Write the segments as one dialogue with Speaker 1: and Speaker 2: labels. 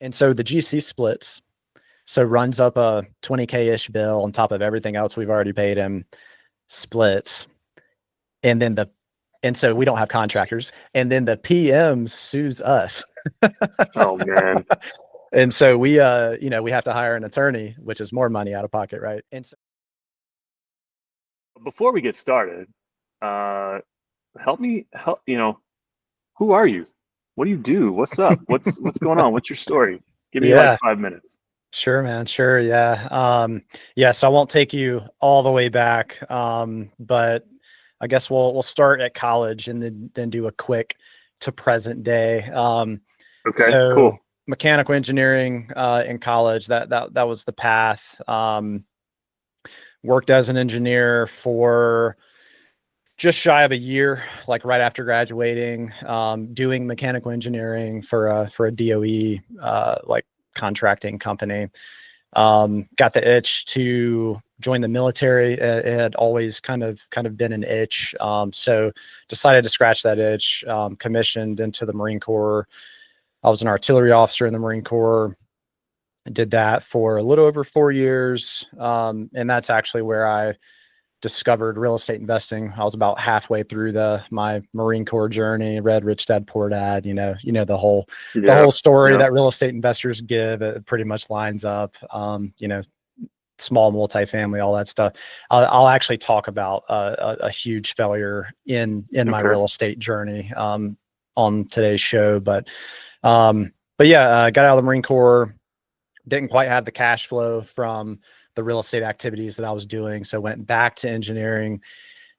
Speaker 1: And so the GC splits, so runs up a 20K-ish bill on top of everything else we've already paid him, splits. And then and so we don't have contractors. And then the PM sues us.
Speaker 2: Oh man.
Speaker 1: And so we have to hire an attorney, which is more money out of pocket, right? And so
Speaker 2: Before we get started, help, who are you? What do you do? What's up? What's going on? What's your story? Give me like 5 minutes.
Speaker 1: Sure, man. Sure. Yeah. So I won't take you all the way back. But I guess we'll start at college and then do a quick to present day.
Speaker 2: Okay,
Speaker 1: So
Speaker 2: cool.
Speaker 1: Mechanical engineering in college, that was the path. Worked as an engineer for just shy of a year, like right after graduating, doing mechanical engineering for a DOE like contracting company. Got the itch to join the military. It had always kind of been an itch. So decided to scratch that itch, commissioned into the Marine Corps. I was an artillery officer in the Marine Corps. I did that for a little over 4 years. And that's actually where I discovered real estate investing. I was about halfway through my Marine Corps journey, read Rich Dad Poor Dad, the whole story that real estate investors give. It pretty much lines up, small multifamily, all that stuff. I'll actually talk about a huge failure in my real estate journey on today's show. But yeah, got out of the Marine Corps, didn't quite have the cash flow from the real estate activities that I was doing. So went back to engineering,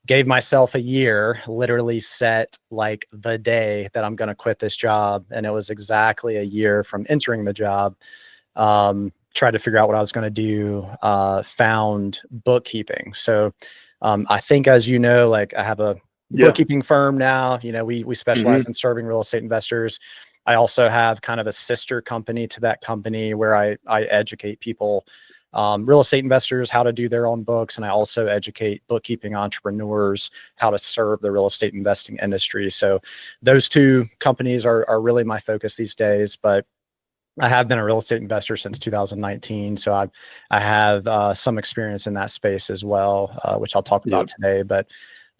Speaker 1: gave myself a year, literally set like the day that I'm going to quit this job. And it was exactly a year from entering the job. Tried to figure out what I was going to do, found bookkeeping. So I think, as you know, like I have a bookkeeping firm now. We specialize in serving real estate investors. I also have kind of a sister company to that company where I educate people, real estate investors, how to do their own books. And I also educate bookkeeping entrepreneurs how to serve the real estate investing industry. So those two companies are really my focus these days. But I have been a real estate investor since 2019. So I have some experience in that space as well, which I'll talk about today. But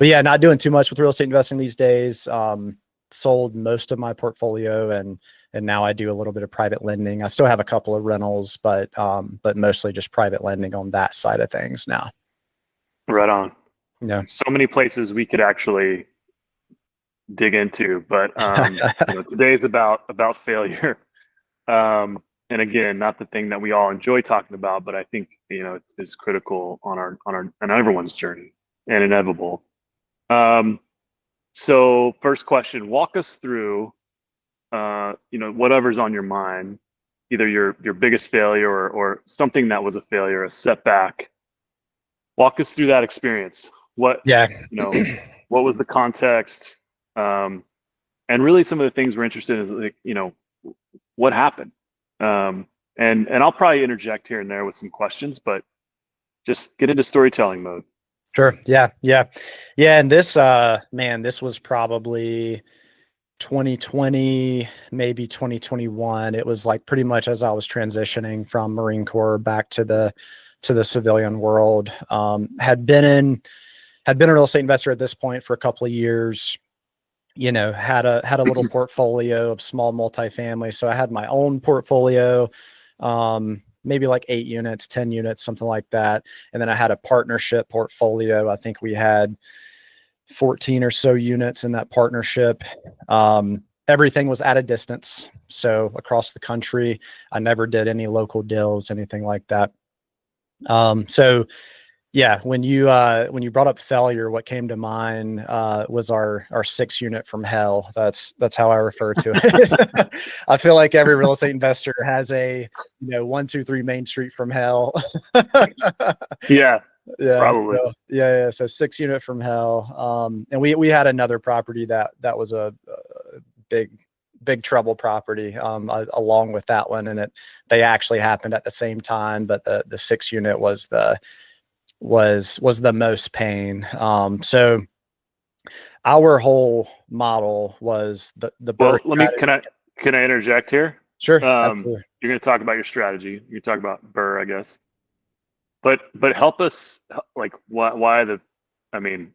Speaker 1: yeah, not doing too much with real estate investing these days. Sold most of my portfolio and now I do a little bit of private lending. I still have a couple of rentals, but mostly just private lending on that side of things now.
Speaker 2: Right on.
Speaker 1: Yeah.
Speaker 2: So many places we could actually dig into, but today's about failure. And again, not the thing that we all enjoy talking about, but I think it's critical on everyone's journey and inevitable. So first question, walk us through, whatever's on your mind, either your biggest failure or something that was a failure, a setback. Walk us through that experience. What was the context? And really some of the things we're interested in is like, what happened? And I'll probably interject here and there with some questions, but just get into storytelling mode.
Speaker 1: Sure. Yeah. And this, this was probably 2020, maybe 2021. It was like pretty much as I was transitioning from Marine Corps back to the civilian world. Had been a real estate investor at this point for a couple of years. Had a little portfolio of small multifamily. So I had my own portfolio, maybe like 8 units, 10 units, something like that. And then I had a partnership portfolio. I think we had 14 or so units in that partnership. Everything was at a distance. So across the country, I never did any local deals, anything like that. So yeah, when you brought up failure, what came to mind was our 6 unit from hell. That's how I refer to it. I feel like every real estate investor has a 1, 2, 3 Main Street from hell.
Speaker 2: Yeah, probably.
Speaker 1: So 6 unit from hell. And we had another property that was a big trouble property along with that one, and they actually happened at the same time. But the 6 unit was the most pain. So our whole model was the
Speaker 2: well, can I interject here?
Speaker 1: Sure.
Speaker 2: you're going to talk about your strategy. You talk about Burr, I guess. But help us, like, why the, I mean,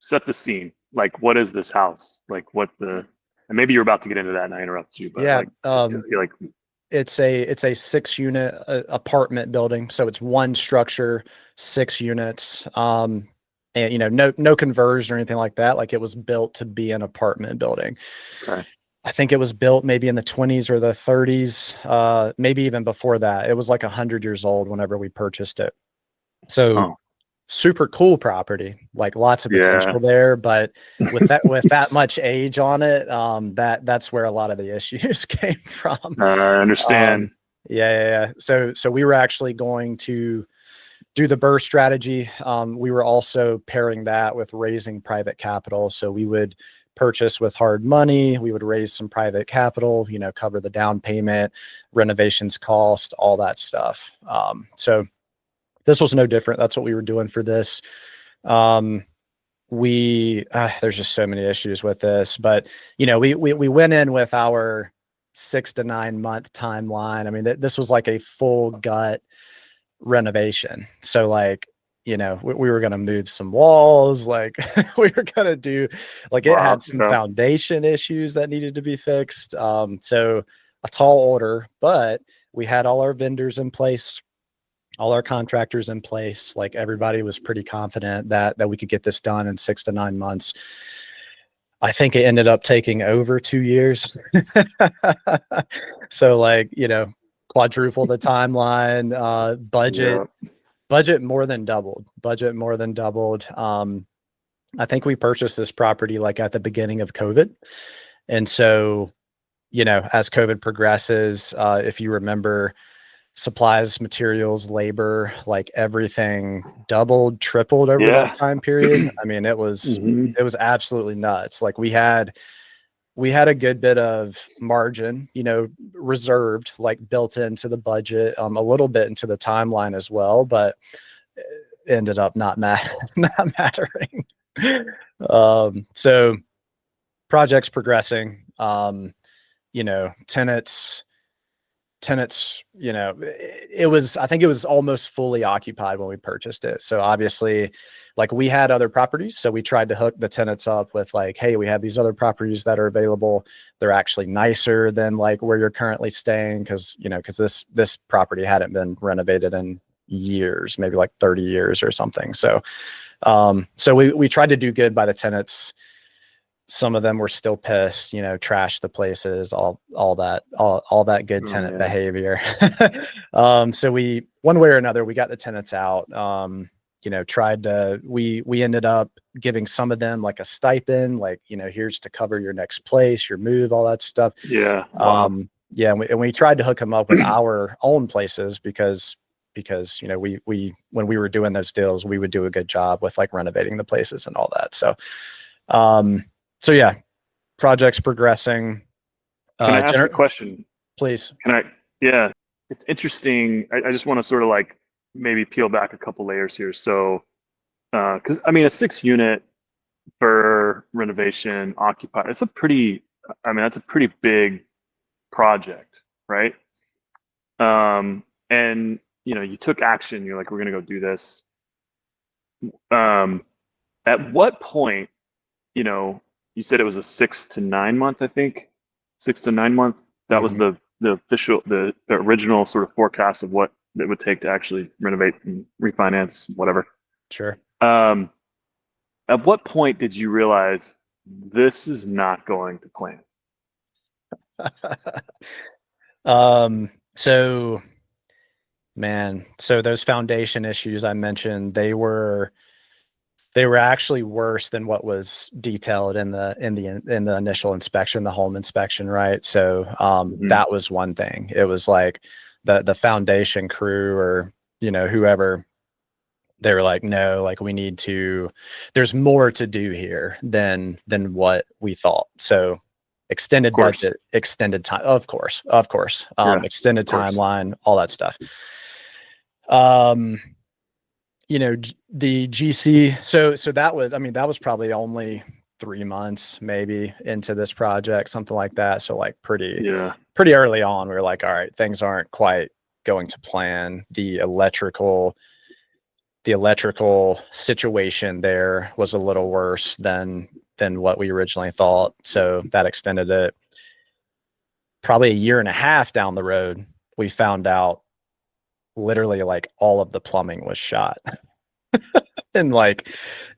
Speaker 2: set the scene. Like, what is this house? Like, and maybe you're about to get into that and I interrupted you, but
Speaker 1: Yeah.
Speaker 2: like, like,
Speaker 1: it's a 6-unit apartment building. So it's one structure, 6 units. And no conversion or anything like that. Like, it was built to be an apartment building.
Speaker 2: okay.
Speaker 1: I think it was built maybe in the 20s or the 30s, maybe even before that. It was like 100 years old whenever we purchased it. So super cool property, like lots of potential there, but with that much age on it, that's where a lot of the issues came from.
Speaker 2: I understand.
Speaker 1: Yeah. So we were actually going to do the Burr strategy. We were also pairing that with raising private capital. So we would purchase with hard money. We would raise some private capital, cover the down payment, renovations cost, all that stuff. So this was no different. That's what we were doing for this. There's just so many issues with this, but we went in with our 6 to 9 month timeline. I mean, this was like a full gut renovation. So like, we were going to move some walls, like we were going to do, like, it had some foundation issues that needed to be fixed. So a tall order, but we had all our vendors in place, all our contractors in place. Like, everybody was pretty confident that we could get this done in 6 to 9 months. I think it ended up taking over 2 years. So like, quadruple the timeline, budget more than doubled. I think we purchased this property like at the beginning of COVID. And so, as COVID progresses, if you remember, supplies, materials, labor, like everything doubled, tripled over that time period. I mean, it was absolutely nuts. Like, we had a good bit of margin, reserved, like built into the budget, a little bit into the timeline as well, but it ended up not mattering. So projects progressing, tenants, I think it was almost fully occupied when we purchased it. So obviously, like, we had other properties. So we tried to hook the tenants up with like, hey, we have these other properties that are available. They're actually nicer than like where you're currently staying. Cause this property hadn't been renovated in years, maybe like 30 years or something. So, so we tried to do good by the tenants. Some of them were still pissed, trash the places, all that good tenant behavior. So one way or another, we got the tenants out, we ended up giving some of them like a stipend, like, here's to cover your next place, your move, all that stuff.
Speaker 2: Yeah. Wow.
Speaker 1: And we tried to hook them up with our own places because, we when we were doing those deals, we would do a good job with like renovating the places and all that. So yeah, projects progressing.
Speaker 2: Can I ask a question?
Speaker 1: Please.
Speaker 2: Yeah, it's interesting. I just want to sort of like maybe peel back a couple layers here. So, because I mean, a 6-unit for renovation occupied, that's a pretty big project, right? And you took action. You're like, we're gonna go do this. At what point, you said it was a 6 to 9 month, I think, 6 to 9 month. That was the original sort of forecast of what it would take to actually renovate and refinance, whatever.
Speaker 1: Sure.
Speaker 2: At what point did you realize this is not going to plan?
Speaker 1: So those foundation issues I mentioned, they were actually worse than what was detailed in the initial inspection, the home inspection, right? So that was one thing. It was like the foundation crew or whoever, they were like, no, like, there's more to do here than what we thought. So extended budget, extended time, of course, extended timeline, all that stuff. The GC, so that was probably only 3 months maybe into this project, something like that. So like pretty
Speaker 2: Yeah.
Speaker 1: early on, we were like, all right, things aren't quite going to plan. The electrical situation there was a little worse than what we originally thought. So that extended it. Probably a year and a half down the road, we found out literally like all of the plumbing was shot and like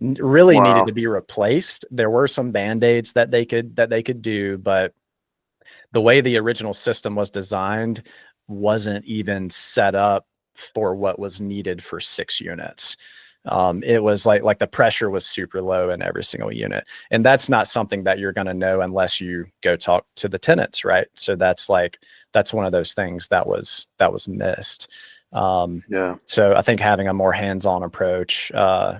Speaker 1: really needed
Speaker 2: Wow.
Speaker 1: to be replaced. There were some band-aids that they could do, but the way the original system was designed wasn't even set up for what was needed for 6 units. It was like the pressure was super low in every single unit. And that's not something that you're going to know unless you go talk to the tenants, right? So that's one of those things that was missed.
Speaker 2: Yeah.
Speaker 1: So I think having a more hands-on approach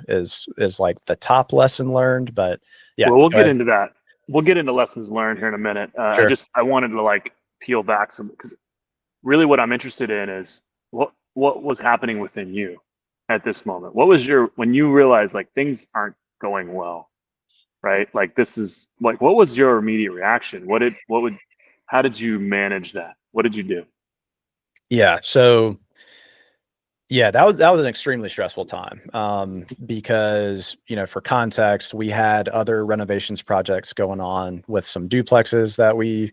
Speaker 1: is like the top lesson learned. But yeah,
Speaker 2: Well, we'll
Speaker 1: go
Speaker 2: get
Speaker 1: ahead.
Speaker 2: into that. We'll get into lessons learned here in a minute.
Speaker 1: Sure.
Speaker 2: I wanted to like peel back some, because really what I'm interested in is what was happening within you at this moment. What was when you realized like things aren't going well, right? Like this is like, what was your immediate reaction? How did you manage that? What did you do?
Speaker 1: Yeah. So yeah, that was an extremely stressful time, because, for context, we had other renovations projects going on with some duplexes that we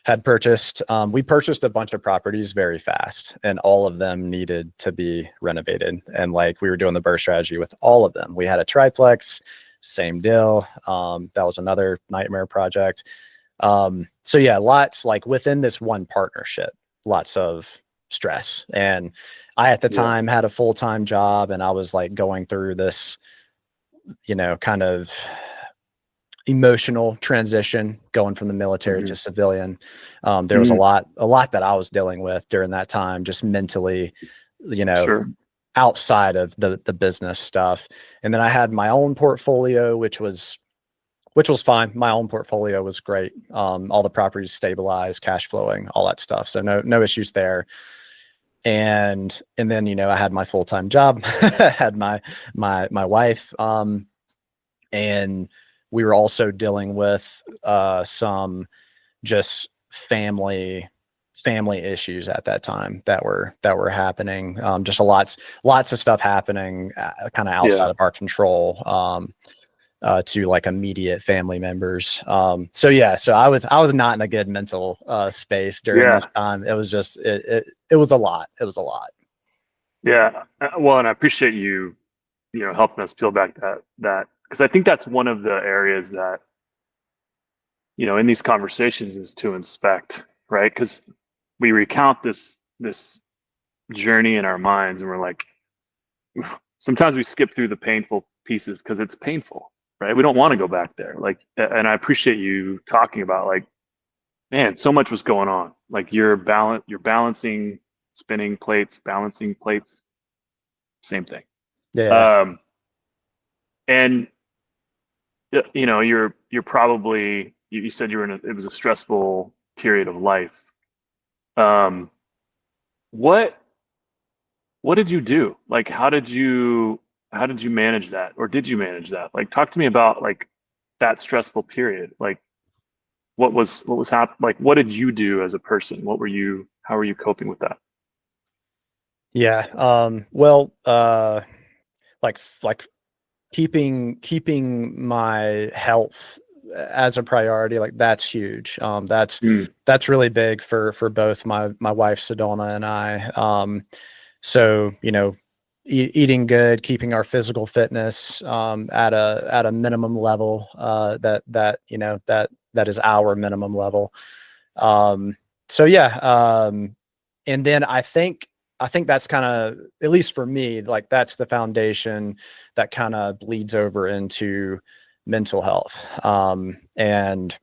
Speaker 1: had purchased. We purchased a bunch of properties very fast, and all of them needed to be renovated. And like we were doing the burst strategy with all of them. We had a triplex, same deal. That was another nightmare project. So yeah, lots like within this one partnership, lots of stress. And I at the
Speaker 2: Yeah.
Speaker 1: time had a full-time job, and I was like going through this, kind of emotional transition going from the military
Speaker 2: Hmm.
Speaker 1: to civilian. There was a
Speaker 2: Hmm.
Speaker 1: lot that I was dealing with during that time, just mentally, you know,
Speaker 2: Sure.
Speaker 1: outside of the business stuff. And then I had my own portfolio, which was fine. My own portfolio was great. All the properties stabilized, cash flowing, all that stuff. So no issues there. And then, I had my full-time job, had my wife, and we were also dealing with some just family issues at that time that were happening. Just lots of stuff happening kind of outside
Speaker 2: Yeah.
Speaker 1: of our control. To like immediate family members. So yeah, so I was not in a good mental space during
Speaker 2: Yeah.
Speaker 1: this time. It was just it was a lot. It was a lot.
Speaker 2: Yeah. Well, and I appreciate you, helping us peel back that, because I think that's one of the areas that, in these conversations is to inspect, right? Because we recount this journey in our minds, and we're like, sometimes we skip through the painful pieces because it's painful, right? We don't want to go back there. Like, and I appreciate you talking about like, man, so much was going on. Like you're balancing, spinning plates, balancing plates, same thing.
Speaker 1: Yeah.
Speaker 2: Um, and you're probably, you said you were it was a stressful period of life. Um, what did you do? Like, how did you manage that, or did you manage that? Like, talk to me about like that stressful period. Like, what was happening? Like, what did you do as a person? How were you coping with that?
Speaker 1: Yeah. Well, like keeping my health as a priority, like that's huge.
Speaker 2: Mm,
Speaker 1: That's really big for both my wife Sedona and I. So eating good, keeping our physical fitness at a minimum level, that is our minimum level. So yeah, and then I think that's kind of, at least for me, like that's the foundation that kind of bleeds over into mental health. And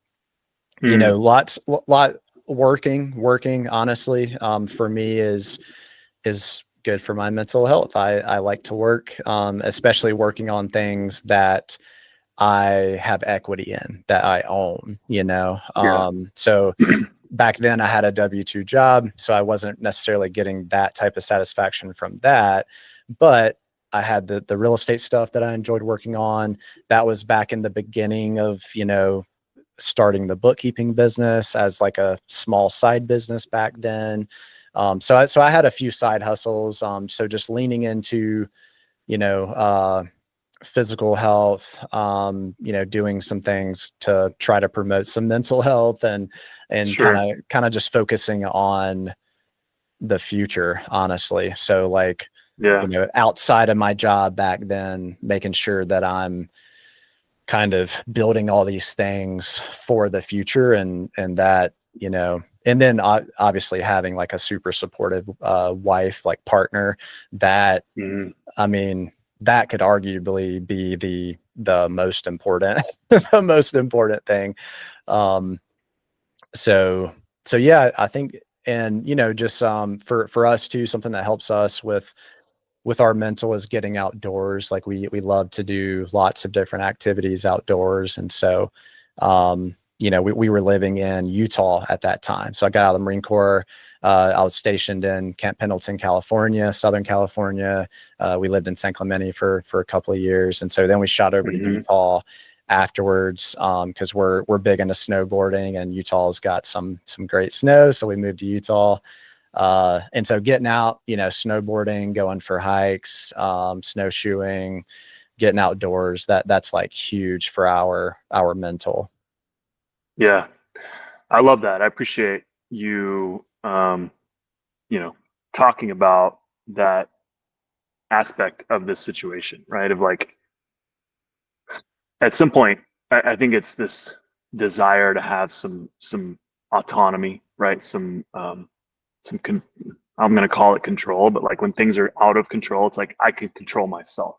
Speaker 2: mm,
Speaker 1: lot working honestly, for me is good for my mental health. I like to work, especially working on things that I have equity in, that I own,
Speaker 2: yeah.
Speaker 1: so back then I had a W-2 job, so I wasn't necessarily getting that type of satisfaction from that. But I had the real estate stuff that I enjoyed working on. That was back in the beginning of, starting the bookkeeping business as like a small side business back then. So I had a few side hustles. So just leaning into, you know, physical health, doing some things to try to promote some mental health, and
Speaker 2: Sure.
Speaker 1: kind of just focusing on the future, honestly. So like,
Speaker 2: Yeah.
Speaker 1: outside of my job back then, making sure that I'm kind of building all these things for the future, and that, and then obviously having like a super supportive wife, like partner, that,
Speaker 2: Mhm.
Speaker 1: I mean, that could arguably be the most important the most important thing. Um so yeah, I think, and just for us too, something that helps us with our mental is getting outdoors. Like we love to do lots of different activities outdoors. And so, we were living in Utah at that time. So I got out of the Marine Corps. I was stationed in Camp Pendleton, California, Southern California. We lived in San Clemente for a couple of years. And so then we shot over to
Speaker 2: Mhm.
Speaker 1: Utah afterwards, because we're big into snowboarding, and Utah's got some great snow. So we moved to Utah. And so getting out, snowboarding, going for hikes, snowshoeing, getting outdoors, that's like huge for our mental.
Speaker 2: Yeah. I love that. I appreciate you, talking about that aspect of this situation, right? Of like, at some point, I think it's this desire to have some autonomy, right? I'm going to call it control, but like when things are out of control, it's like I can control myself,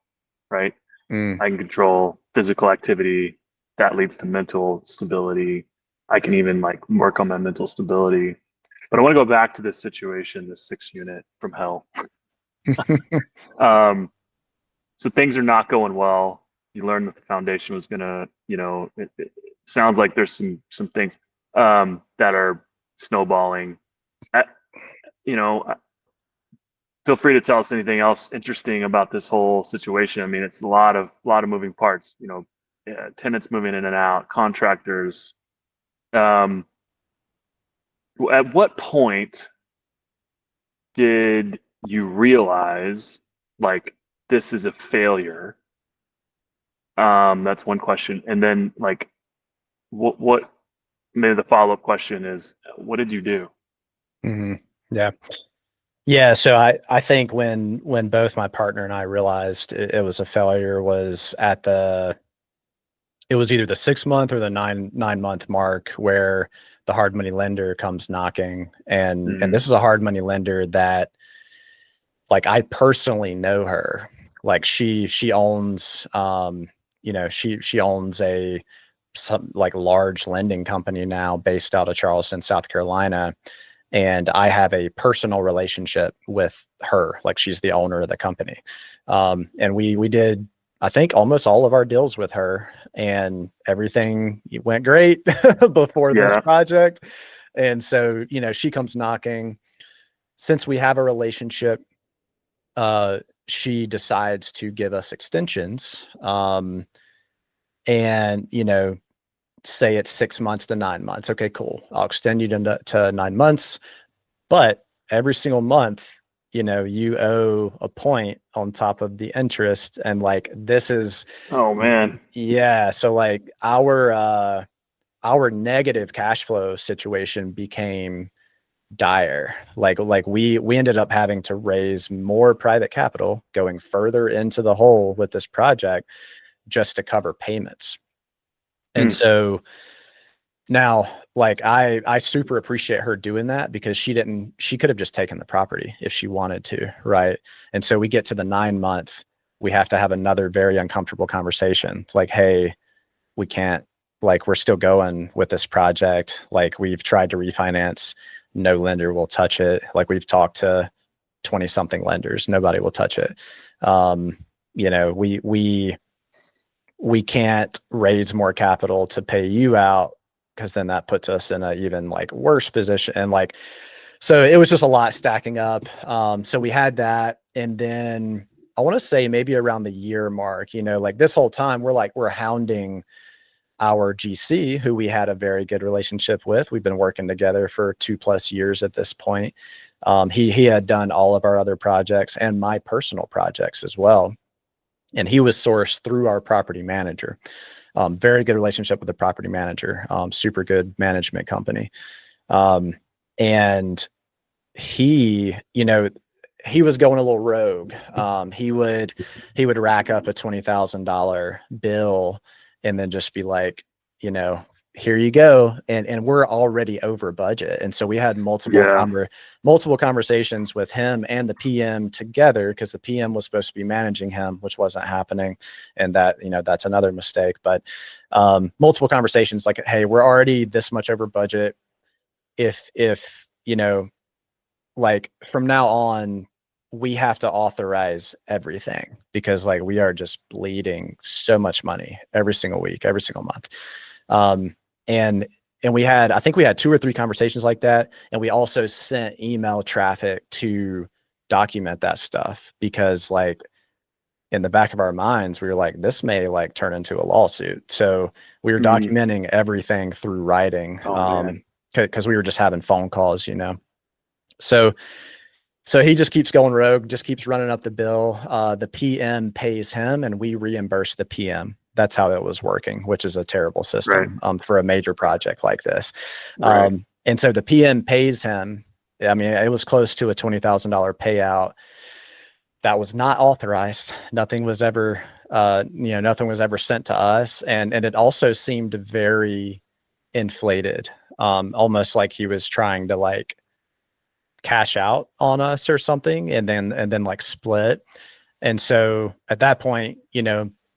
Speaker 2: right?
Speaker 1: Mm,
Speaker 2: I can control physical activity that leads to mental stability. I can even like work on my mental stability. But I want to go back to this situation, this 6 unit from hell. Um, so things are not going well. You learned that the foundation was gonna, it sounds like there's some things that are snowballing. Uh, you know, feel free to tell us anything else interesting about this whole situation. I mean, it's a lot of moving parts. Tenants moving in and out, contractors. Um, at what point did you realize like this is a failure? That's one question. And then like what maybe the follow-up question is, what did you do?
Speaker 1: hmm Yeah. Yeah. So I think when both my partner and I realized it was a failure was it was either the 6 month or the nine month mark, where the hard money lender comes knocking. And
Speaker 2: Mm,
Speaker 1: this is a hard money lender that, like, I personally know her. Like she owns, she owns some like large lending company now based out of Charleston, South Carolina. And I have a personal relationship with her. Like, she's the owner of the company. And we did, I think, almost all of our deals with her, and everything went great before this
Speaker 2: yeah.
Speaker 1: project. And so, she comes knocking. Since we have a relationship, uh, she decides to give us extensions. And, say it's 6 months to 9 months. Okay, cool. I'll extend you to 9 months. But every single month, you owe a point on top of the interest. And like, this is,
Speaker 2: Oh man.
Speaker 1: yeah. So like our negative cash flow situation became dire. Like we ended up having to raise more private capital, going further into the hole with this project, just to cover payments. And
Speaker 2: Hmm.
Speaker 1: so now, like, I super appreciate her doing that, because she could have just taken the property if she wanted to, right? And so we get to the 9 month, we have to have another very uncomfortable conversation. Like, hey, we can't, like, we're still going with this project. Like, we've tried to refinance, no lender will touch it. Like, we've talked to 20 something lenders, nobody will touch it. Um, we can't raise more capital to pay you out, because then that puts us in a even like worse position. And like, so it was just a lot stacking up. So we had that. And then I want to say maybe around the year mark, like this whole time we're hounding our GC, who we had a very good relationship with. We've been working together for 2+ years at this point. He had done all of our other projects and my personal projects as well. And he was sourced through our property manager. Very good relationship with the property manager, super good management company. And he, he was going a little rogue. He would rack up a $20,000 bill and then just be like, here you go. And we're already over budget. And so we had multiple conversations with him and the PM together, because the PM was supposed to be managing him, which wasn't happening. And that, that's another mistake, but multiple conversations like, hey, we're already this much over budget. If like from now on, we have to authorize everything, because like we are just bleeding so much money every single week, every single month. And I think we had 2 or 3 conversations like that. And we also sent email traffic to document that stuff, because like in the back of our minds, we were like, this may like turn into a lawsuit. So we were documenting everything through writing, because we were just having phone calls, So he just keeps going rogue, just keeps running up the bill. The PM pays him and we reimburse the PM. That's how it was working, which is a terrible system for a major project like this. And so the PM pays him. I mean, it was close to a $20,000 payout that was not authorized. Nothing was ever, nothing was ever sent to us. And it also seemed very inflated, almost like he was trying to like cash out on us or something, and then like split. And so at that point,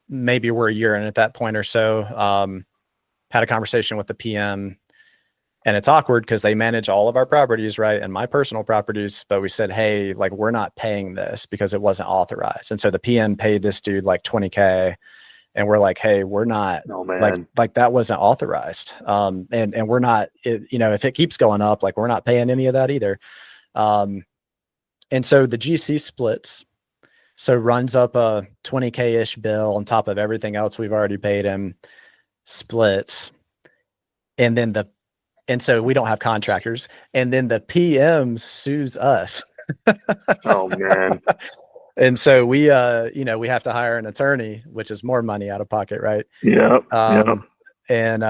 Speaker 1: maybe we're a year in at that point or so, had a conversation with the PM, and it's awkward because they manage all of our properties, right? And my personal properties, but we said, hey, like we're not paying this because it wasn't authorized. And so the PM paid this dude like $20K, and we're like, hey, we're not like that wasn't authorized. And we're not, if it keeps going up, like we're not paying any of that either. And so the GC splits, so runs up a 20K-ish bill on top of everything else we've already paid him, splits. And so we don't have contractors. And then the PM sues us.
Speaker 2: Oh man.
Speaker 1: And so we have to hire an attorney, which is more money out of pocket, right?
Speaker 2: Yep.
Speaker 1: And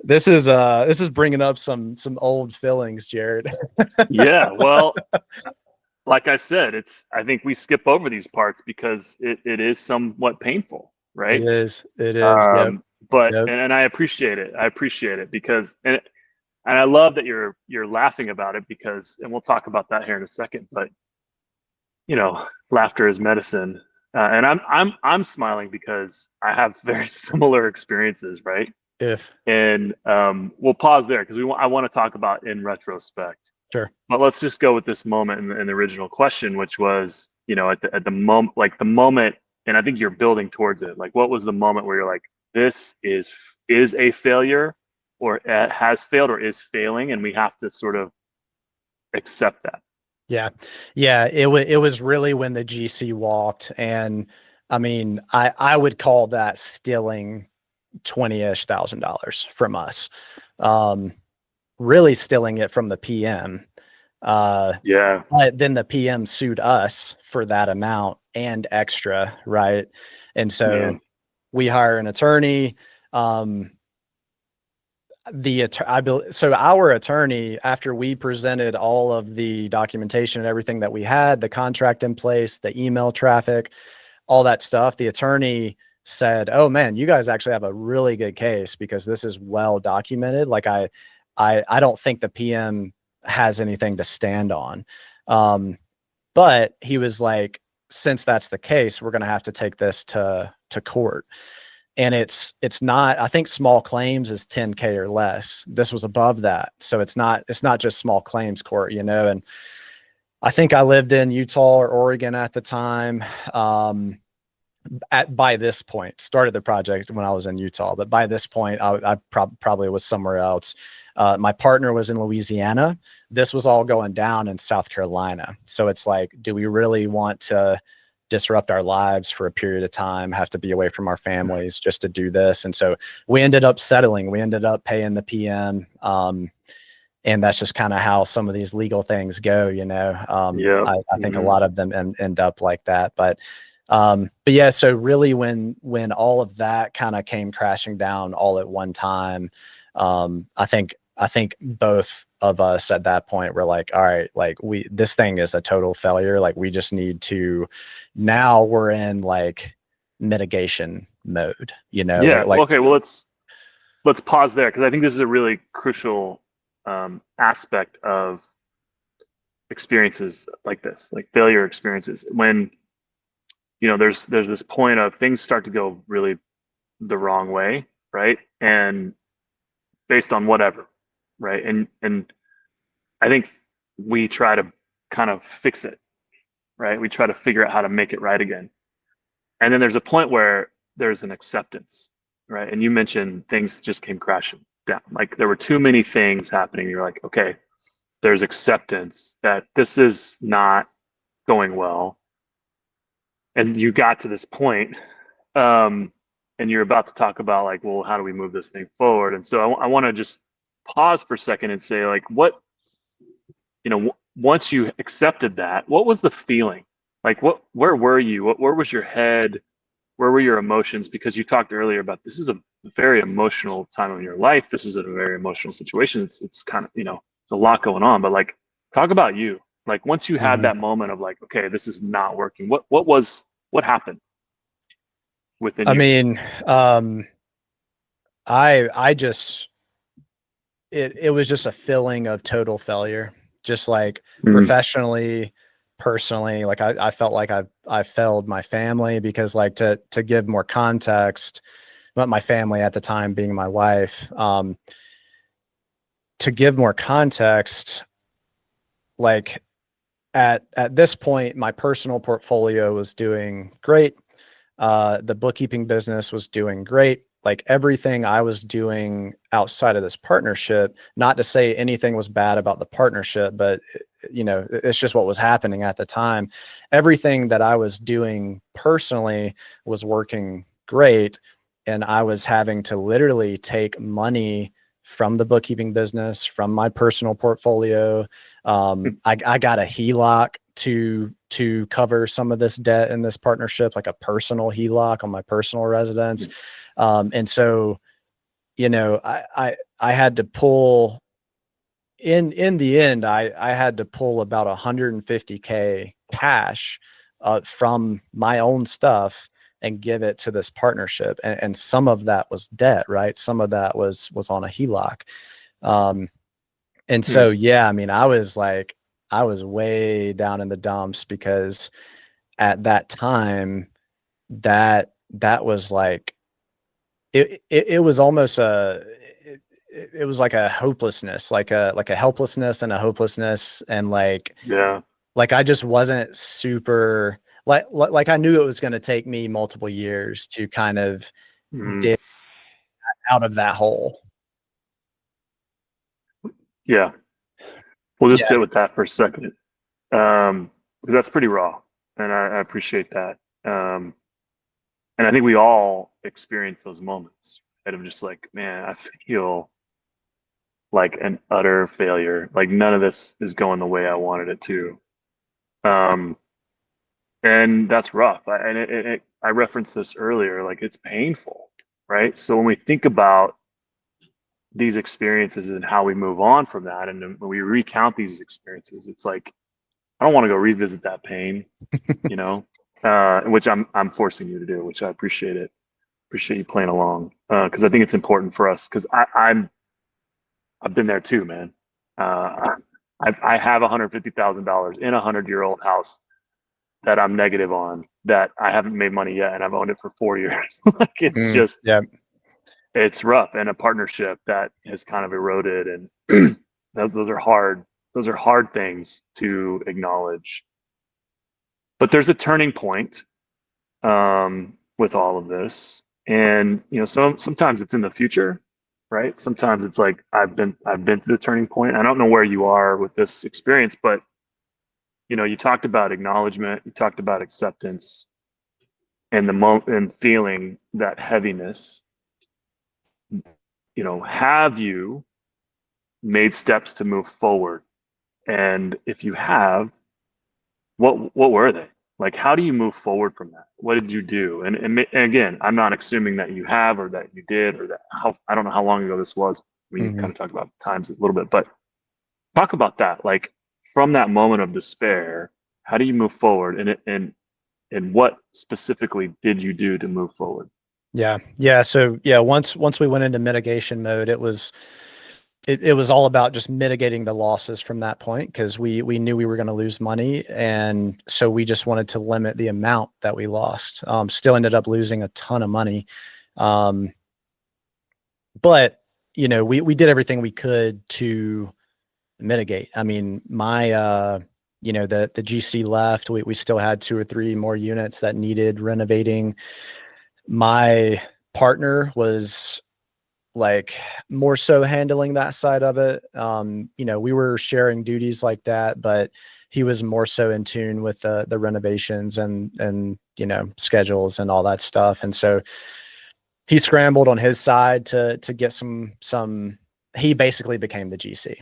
Speaker 1: this is bringing up some old feelings, Jared.
Speaker 2: Yeah, well, like I said, I think we skip over these parts because it is somewhat painful, right?
Speaker 1: It is. Yep.
Speaker 2: But and I appreciate it because and I love that you're laughing about it, because, and we'll talk about that here in a second, but laughter is medicine. And I'm smiling because I have very similar experiences, right? And we'll pause there because I want to talk about in retrospect.
Speaker 1: Sure.
Speaker 2: But let's just go with this moment in the original question, which was, at the moment, like the moment, and I think you're building towards it. Like, what was the moment where you're like, this is a failure, or has failed, or is failing, and we have to sort of accept that?
Speaker 1: Yeah. It was really when the GC walked, and I mean, I would call that stealing $20,000 from us. Really stealing it from the PM. But then the PM sued us for that amount and extra, right? And so we hire an attorney. So our attorney, after we presented all of the documentation and everything that we had, the contract in place, the email traffic, all that stuff, the attorney said, oh man, you guys actually have a really good case because this is well documented. Like I don't think the PM has anything to stand on. But he was like, since that's the case, we're going to have to take this to court. And it's not, I think small claims is 10K or less. This was above that. So it's not just small claims court, and I think I lived in Utah or Oregon at the time. by this point, started the project when I was in Utah, but by this point, I probably was somewhere else. My partner was in Louisiana. This was all going down in South Carolina. So it's like, do we really want to disrupt our lives for a period of time, have to be away from our families just to do this? And so we ended up settling. We ended up paying the PM. And that's just kind of how some of these legal things go, you know. I think a lot of them end up like that. But yeah, so really when all of that kind of came crashing down all at one time, I think both of us at that point were like, all right, like this thing is a total failure. Like we just need to, now we're in like mitigation mode, you know?
Speaker 2: Yeah.
Speaker 1: Like,
Speaker 2: okay. Well, let's pause there, because I think this is a really crucial aspect of experiences like this, like failure experiences. When, you know, there's this point of things start to go really the wrong way, right? And based on whatever, right? And I think we try to kind of fix it, right? We try to figure out how to make it right again. And then there's a point where there's an acceptance, right? And you mentioned things just came crashing down. Like there were too many things happening. You're like, okay, there's acceptance that this is not going well. And you got to this point, and you're about to talk about like, well, how do we move this thing forward? And so I want to just pause for a second and say, like, what, you know, once you accepted that, what was the feeling? Like, where were you? Where was your head? Where were your emotions? Because you talked earlier about this is a very emotional time in your life. This is a very emotional situation. It's kind of, you know, it's a lot going on. But like, talk about you. Like once you had that moment of like, okay, this is not working. What happened within you?
Speaker 1: I mean, I just, it was just a feeling of total failure, just like professionally, personally. Like I felt like I failed my family, because like to give more context, but my family at the time being my wife, to give more context, like at this point, my personal portfolio was doing great. The bookkeeping business was doing great. Like everything I was doing outside of this partnership, not to say anything was bad about the partnership, but you know, it's just what was happening at the time. Everything that I was doing personally was working great. And I was having to literally take money from the bookkeeping business, from my personal portfolio. I got a HELOC to cover some of this debt in this partnership, like a personal HELOC on my personal residence. And so, you know, I had to pull in the end, I had to pull about 150K cash from my own stuff and give it to this partnership. And some of that was debt, right? Some of that was on a HELOC. And so, yeah, I mean, I was way down in the dumps, because at that time that was like, it was almost it was like a hopelessness, like a helplessness and a hopelessness. And like,
Speaker 2: Yeah.
Speaker 1: like I just wasn't super, like I knew it was going to take me multiple years to kind of dig out of that hole.
Speaker 2: Yeah. We'll just
Speaker 1: Yeah.
Speaker 2: sit with that for a second, because that's pretty raw, and I appreciate that. And I think we all experience those moments, right? Of just like, man, I feel like an utter failure. Like none of this is going the way I wanted it to. And that's rough. I referenced this earlier. Like it's painful, right? So when we think about these experiences and how we move on from that, and when we recount these experiences, it's like I don't want to go revisit that pain, you know, which I'm forcing you to do, which I appreciate it. Appreciate you playing along, because I think it's important for us. Because I've been there too, man. I have $150,000 in a 100-year-old house that I'm negative on, that I haven't made money yet, and I've owned it for 4 years. Like it's just,
Speaker 1: Yeah.
Speaker 2: it's rough, and a partnership that has kind of eroded, and those are hard. Those are hard things to acknowledge. But there's a turning point, with all of this. And sometimes it's in the future, right? Sometimes it's like I've been to the turning point. I don't know where you are with this experience, but you talked about acknowledgement, you talked about acceptance, and and feeling that heaviness. Have you made steps to move forward? And if you have, what were they? Like, how do you move forward from that? What did you do? And again, I'm not assuming that you have, or that you did, or that I don't know how long ago this was. We kind of talked about times a little bit, but talk about that. Like, from that moment of despair, how do you move forward? And what specifically did you do to move forward?
Speaker 1: Yeah. So yeah, once we went into mitigation mode, it was all about just mitigating the losses from that point, because we knew we were going to lose money, and so we just wanted to limit the amount that we lost. Still ended up losing a ton of money, but we did everything we could to mitigate. I mean, the GC left. We still had 2 or 3 more units that needed renovating. My partner was like more so handling that side of it. We were sharing duties like that, but he was more so in tune with the renovations and schedules and all that stuff. And so he scrambled on his side to get some. He basically became the GC,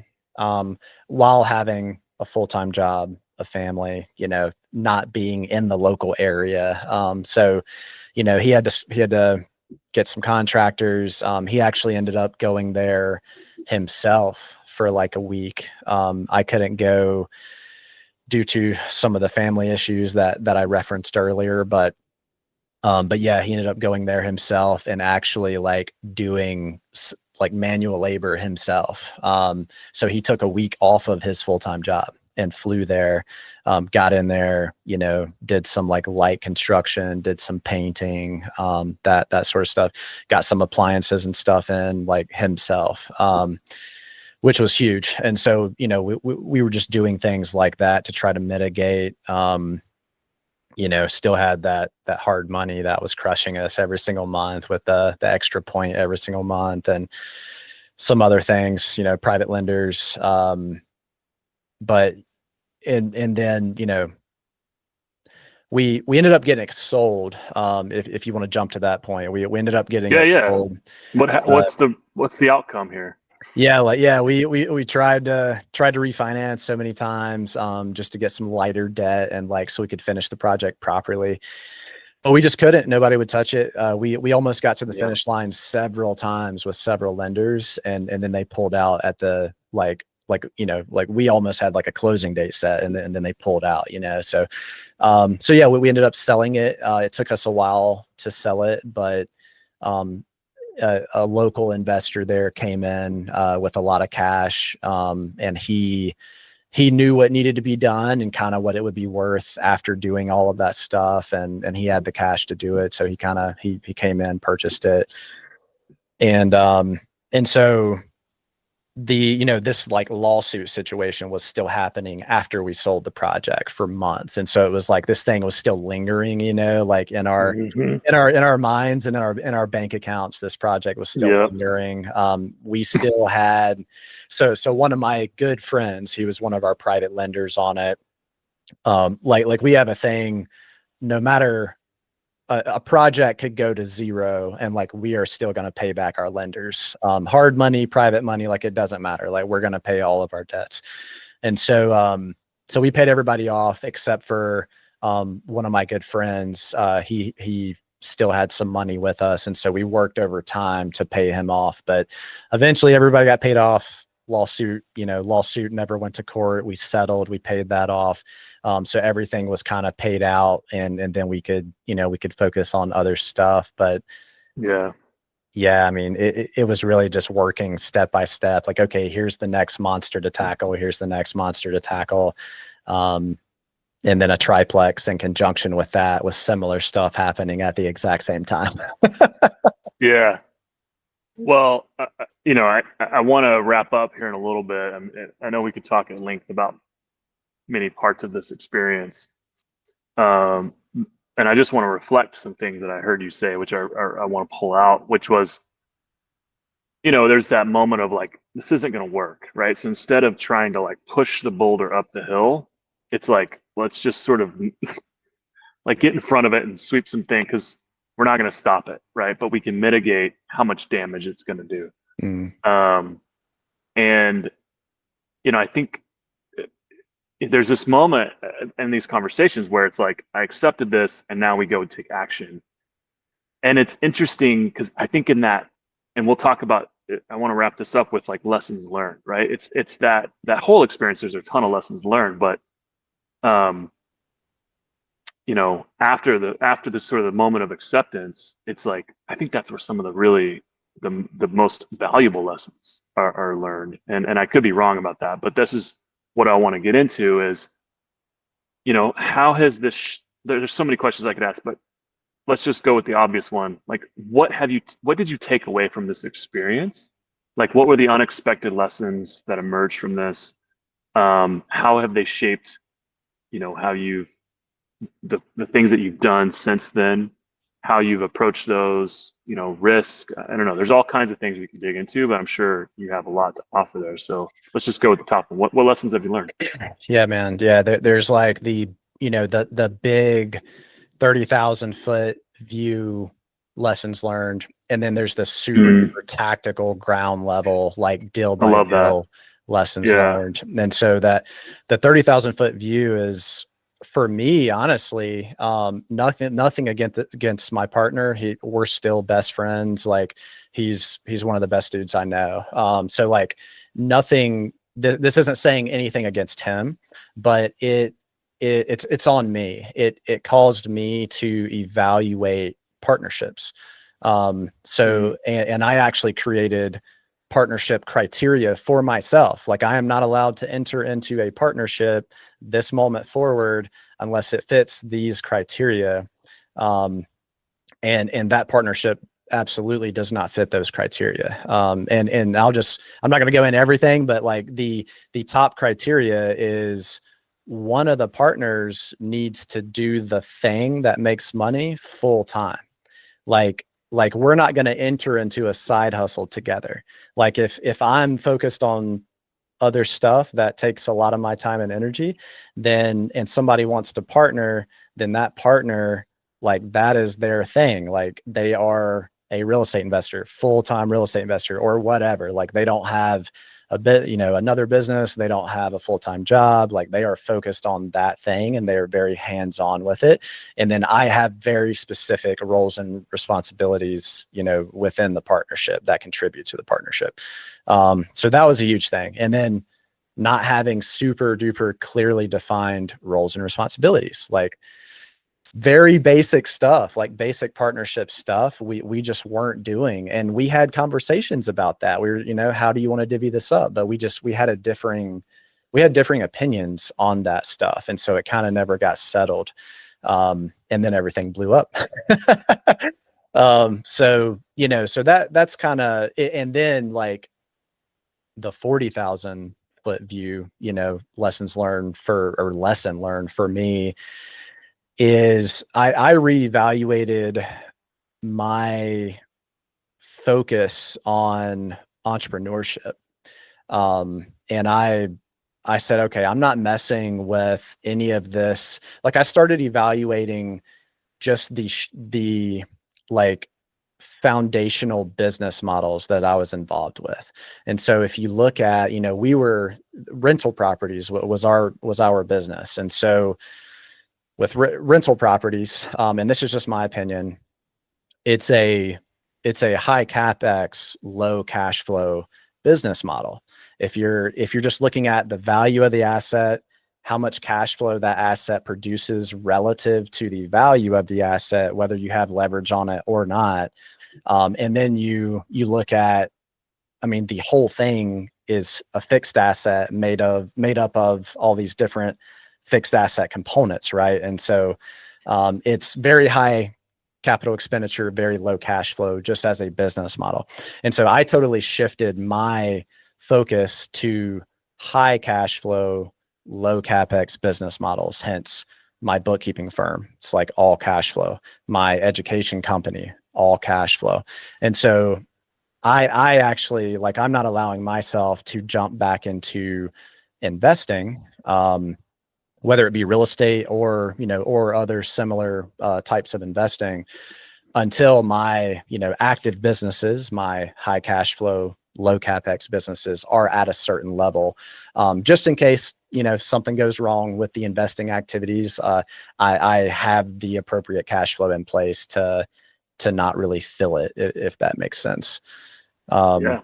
Speaker 1: while having a full-time job, a family, not being in the local area. So he had to get some contractors. He actually ended up going there himself for like a week. I couldn't go due to some of the family issues that I referenced earlier, but yeah, he ended up going there himself and actually like doing like manual labor himself. So he took a week off of his full-time job and flew there, got in there, did some like light construction, did some painting, that sort of stuff, got some appliances and stuff in like himself, which was huge. And so, we were just doing things like that to try to mitigate. Still had that hard money that was crushing us every single month, with the extra point every single month, and some other things, private lenders. But and then we ended up getting it sold. If you want to jump to that point, we ended up getting it
Speaker 2: Yeah.
Speaker 1: sold.
Speaker 2: What's the outcome here?
Speaker 1: Yeah, we tried to refinance so many times, just to get some lighter debt and like so we could finish the project properly. But we just couldn't. Nobody would touch it. We almost got to the finish line several times with several lenders, and then they pulled out at the like we almost had like a closing date set, and then they pulled out. So yeah, we ended up selling it. It took us a while to sell it, but a local investor there came in with a lot of cash, and he knew what needed to be done and kind of what it would be worth after doing all of that stuff, and he had the cash to do it, so he came in, purchased it, and so this like lawsuit situation was still happening after we sold the project for months. And so it was like this thing was still lingering, like in our minds and in our bank accounts. This project was still lingering. We still had so one of my good friends, he was one of our private lenders on it. Like we have a thing, no matter a project could go to zero and like we are still going to pay back our lenders, hard money, private money, like it doesn't matter, like we're going to pay all of our debts. And so so we paid everybody off except for one of my good friends. He still had some money with us, and so we worked overtime to pay him off, but eventually everybody got paid off. Lawsuit never went to court. We settled, we paid that off. So everything was kind of paid out, and then we could focus on other stuff. But yeah, I mean, it was really just working step by step. Like, okay, here's the next monster to tackle. Here's the next monster to tackle. And then a triplex in conjunction with that, with similar stuff happening at the exact same time.
Speaker 2: Yeah. Well, I want to wrap up here in a little bit. I know we could talk at length about many parts of this experience. and I just want to reflect some things that I heard you say, which I want to pull out, which was, there's that moment of like, this isn't going to work, right? So instead of trying to like push the boulder up the hill, it's like, let's just sort of like get in front of it and sweep some things, because we're not going to stop it, right? But we can mitigate how much damage it's going to do. And, I think there's this moment in these conversations where it's like, I accepted this and now we go take action. And it's interesting because I think in that, and we'll talk about, I want to wrap this up with like lessons learned, right? It's that whole experience, there's a ton of lessons learned, but after this sort of the moment of acceptance, it's like, I think that's where some of the really the most valuable lessons are learned. And I could be wrong about that, but this is what I want to get into is, how has this, there's so many questions I could ask, but let's just go with the obvious one. Like, what did you take away from this experience? Like, what were the unexpected lessons that emerged from this? How have they shaped, how you've, the things that you've done since then, how you've approached those, risk. I don't know. There's all kinds of things we can dig into, but I'm sure you have a lot to offer there. So let's just go with the top one. What lessons have you learned?
Speaker 1: Yeah, man. Yeah. There's like the big 30,000 foot view lessons learned. And then there's the super tactical ground level, like deal by deal lessons learned. And so that the 30,000 foot view is, for me, honestly, nothing against my partner. We're still best friends. Like he's one of the best dudes I know. So like nothing, this isn't saying anything against him, but it's on me. It caused me to evaluate partnerships. And I actually created partnership criteria for myself. Like, I am not allowed to enter into a partnership this moment forward unless it fits these criteria. And that partnership absolutely does not fit those criteria. And I'm not going to go into everything, but like the top criteria is, one of the partners needs to do the thing that makes money full time. Like we're not going to enter into a side hustle together. Like if I'm focused on other stuff that takes a lot of my time and energy, and somebody wants to partner, then that partner, like, that is their thing. Like, they are a real estate investor, full-time real estate investor or whatever. Like, they don't have another business. They don't have a full-time job. Like, they are focused on that thing and they're very hands-on with it. And then I have very specific roles and responsibilities, within the partnership that contribute to the partnership. So that was a huge thing. And then not having super duper clearly defined roles and responsibilities, like very basic stuff, like basic partnership stuff, we just weren't doing. And we had conversations about that. We were, how do you want to divvy this up? But we had differing opinions on that stuff. And so it kind of never got settled. And then everything blew up. So that's kind of, and then like the 40,000 foot view, lesson learned for me is I reevaluated my focus on entrepreneurship. And I said, okay, I'm not messing with any of this. Like, I started evaluating just the like foundational business models that I was involved with. And so if you look at, we were rental properties was our business. And so with rental properties, and this is just my opinion, it's a high capex, low cash flow business model. If you're just looking at the value of the asset, how much cash flow that asset produces relative to the value of the asset, whether you have leverage on it or not, and then you look at, the whole thing is a fixed asset made up of all these different fixed asset components, right? And so it's very high capital expenditure, very low cash flow, just as a business model. And so I totally shifted my focus to high cash flow, low capex business models, hence My bookkeeping firm, it's like all cash flow. My education company, all cash flow. And so I actually, like, I'm not allowing myself to jump back into investing, whether it be real estate or, or other similar types of investing, until my, active businesses, my high cash flow, low capex businesses are at a certain level. Just in case, something goes wrong with the investing activities, I have the appropriate cash flow in place to not really fill it, if that makes sense.
Speaker 2: Yeah.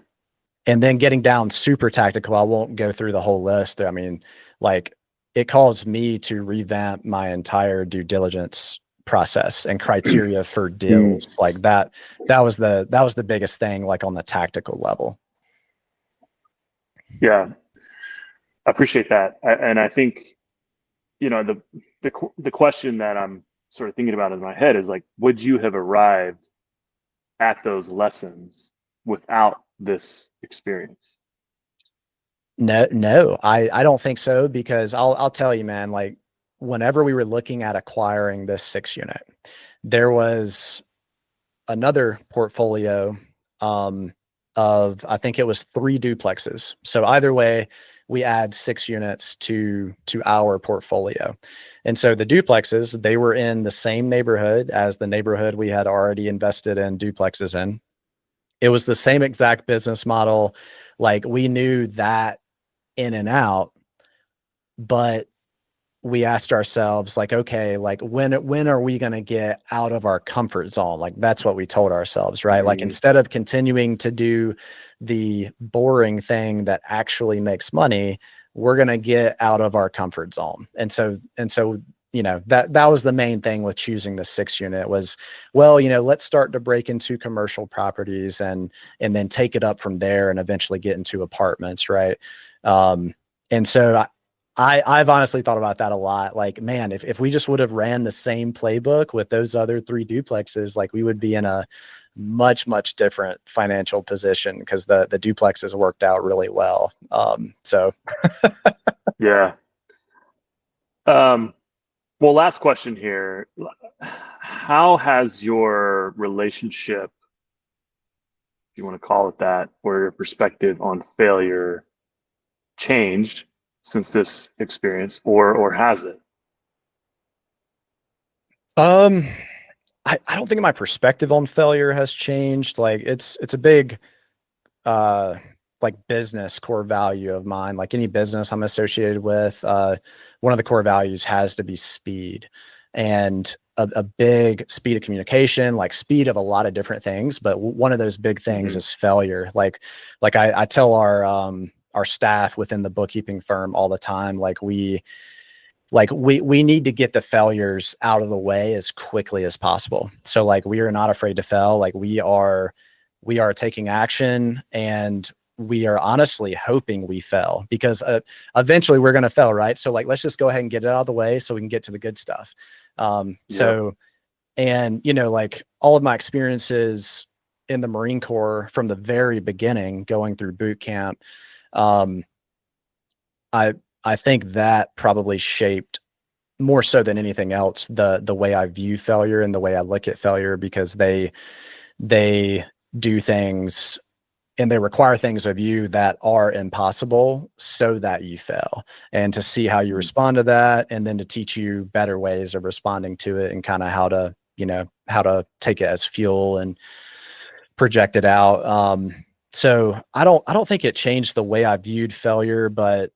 Speaker 1: And then getting down super tactical, I won't go through the whole list. I mean, like, it calls me to revamp my entire due diligence process and criteria for deals. Like that was the biggest thing, like on the tactical level.
Speaker 2: Yeah. I appreciate that. And I think, the question that I'm sort of thinking about in my head is like, would you have arrived at those lessons without this experience?
Speaker 1: No, I don't think so, because I'll tell you, man, like, whenever we were looking at acquiring this 6 unit, there was another portfolio of, I think it was 3 duplexes. So either way, we add 6 units to our portfolio. And so the duplexes, they were in the same neighborhood as the neighborhood we had already invested in duplexes in. It was the same exact business model. Like, we knew that in and out, but we asked ourselves, like, okay, like, when are we going to get out of our comfort zone? Like, that's what we told ourselves, right? Like, instead of continuing to do the boring thing that actually makes money, we're going to get out of our comfort zone. And so, that was the main thing with choosing the 6 unit was, well, let's start to break into commercial properties and then take it up from there and eventually get into apartments. Right. And so I've honestly thought about that a lot. Like, man, if we just would have ran the same playbook with those other 3 duplexes, like, we would be in a much, much different financial position, because the duplexes worked out really well. So
Speaker 2: Yeah. Well, last question here. How has your relationship, if you want to call it that, or your perspective on failure changed since this experience, or has it?
Speaker 1: I don't think my perspective on failure has changed. Like, it's a big uh like business core value of mine. Like, any business I'm associated with, one of the core values has to be speed, and a big speed of communication, like speed of a lot of different things. But one of those big things is failure. Like I tell our staff within the bookkeeping firm all the time, like, we need to get the failures out of the way as quickly as possible. So, like, we are not afraid to fail. Like, we are taking action, and we are honestly hoping we fail, because eventually we're going to fail. Right. So, like, let's just go ahead and get it out of the way so we can get to the good stuff. So, and, like, all of my experiences in the Marine Corps from the very beginning, going through boot camp, I think that probably shaped, more so than anything else, the way I view failure and the way I look at failure, because they do things and they require things of you that are impossible so that you fail, and to see how you respond to that, and then to teach you better ways of responding to it, and kind of how to take it as fuel and project it out. So I don't think it changed the way I viewed failure, but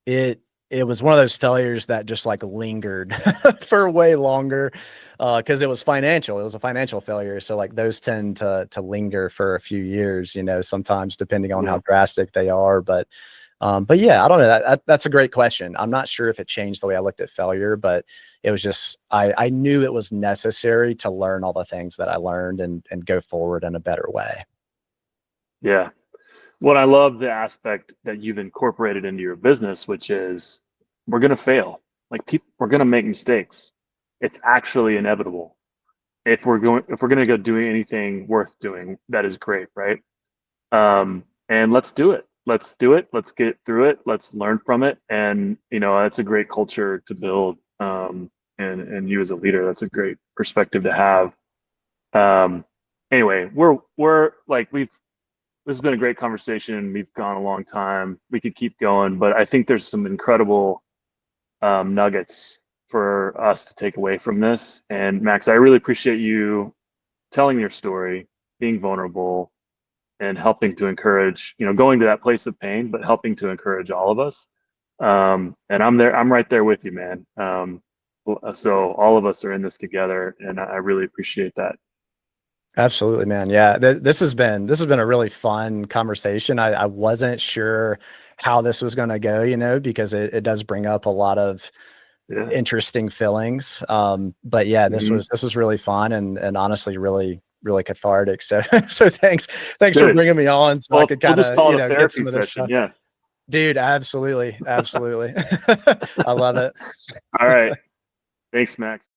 Speaker 1: it was one of those failures that just, like, lingered for way longer, because it was financial. It was a financial failure. So, like, those tend to linger for a few years, sometimes depending on how drastic they are. But yeah, I don't know. That's a great question. I'm not sure if it changed the way I looked at failure, but it was just, I knew it was necessary to learn all the things that I learned and go forward in a better way.
Speaker 2: Yeah. What I love the aspect that you've incorporated into your business, which is, we're going to fail. Like, we're going to make mistakes. It's actually inevitable. If we're going to go doing anything worth doing, that is great, right? And let's do it. let's do it. Let's get through it. Let's learn from it. And, that's a great culture to build. And you as a leader, that's a great perspective to have. Anyway, we're like, this has been a great conversation. We've gone a long time. We could keep going, but I think there's some incredible nuggets for us to take away from this. And Max, I really appreciate you telling your story, being vulnerable, and helping to encourage, going to that place of pain, but helping to encourage all of us. And I'm right there with you, man. So all of us are in this together, and I really appreciate that.
Speaker 1: Absolutely, man. Yeah, this has been a really fun conversation. I wasn't sure how this was going to go, because it does bring up a lot of interesting feelings. But yeah, this was really fun and honestly really cathartic. So thanks for bringing me on so I could kind of get some of this stuff.
Speaker 2: Yeah,
Speaker 1: dude, absolutely. I love it.
Speaker 2: All right, thanks, Max.